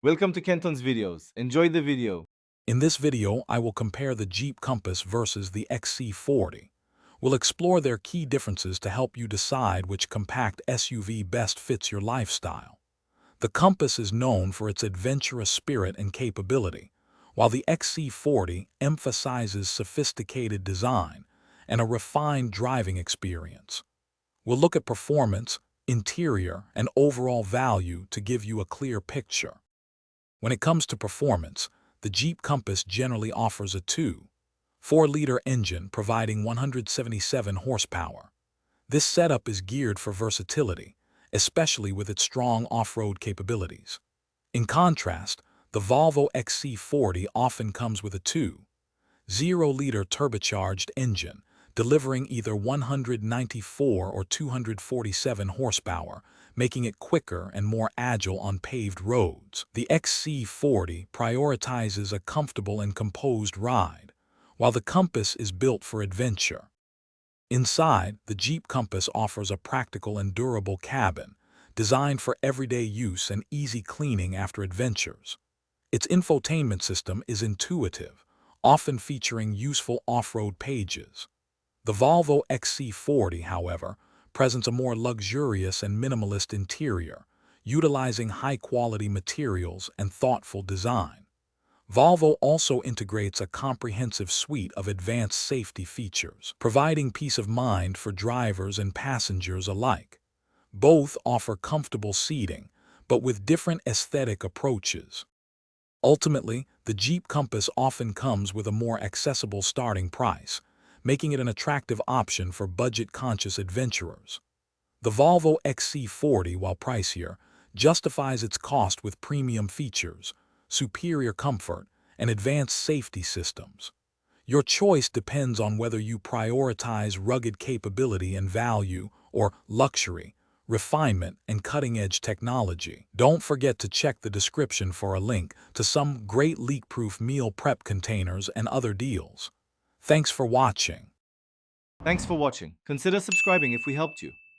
Welcome to Kenton's videos. Enjoy the video. In this video, I will compare the Jeep Compass versus the XC40. We'll explore their key differences to help you decide which compact SUV best fits your lifestyle. The Compass is known for its adventurous spirit and capability, while the XC40 emphasizes sophisticated design and a refined driving experience. We'll look at performance, interior, and overall value to give you a clear picture. When it comes to performance, the Jeep Compass generally offers a 2.4-liter engine providing 177 horsepower. This setup is geared for versatility, especially with its strong off-road capabilities. In contrast, the Volvo XC40 often comes with a 2.0-liter turbocharged engine, delivering either 194 or 247 horsepower, making it quicker and more agile on paved roads. The XC40 prioritizes a comfortable and composed ride, while the Compass is built for adventure. Inside, the Jeep Compass offers a practical and durable cabin, designed for everyday use and easy cleaning after adventures. Its infotainment system is intuitive, often featuring useful off-road pages. The Volvo XC40, however, presents a more luxurious and minimalist interior, utilizing high-quality materials and thoughtful design. Volvo also integrates a comprehensive suite of advanced safety features, providing peace of mind for drivers and passengers alike. Both offer comfortable seating, but with different aesthetic approaches. Ultimately, the Jeep Compass often comes with a more accessible starting price, making it an attractive option for budget-conscious adventurers. The Volvo XC40, while pricier, justifies its cost with premium features, superior comfort, and advanced safety systems. Your choice depends on whether you prioritize rugged capability and value or luxury, refinement, and cutting-edge technology. Don't forget to check the description for a link to some great leak-proof meal prep containers and other deals. Thanks for watching. Thanks for watching. Consider subscribing if we helped you.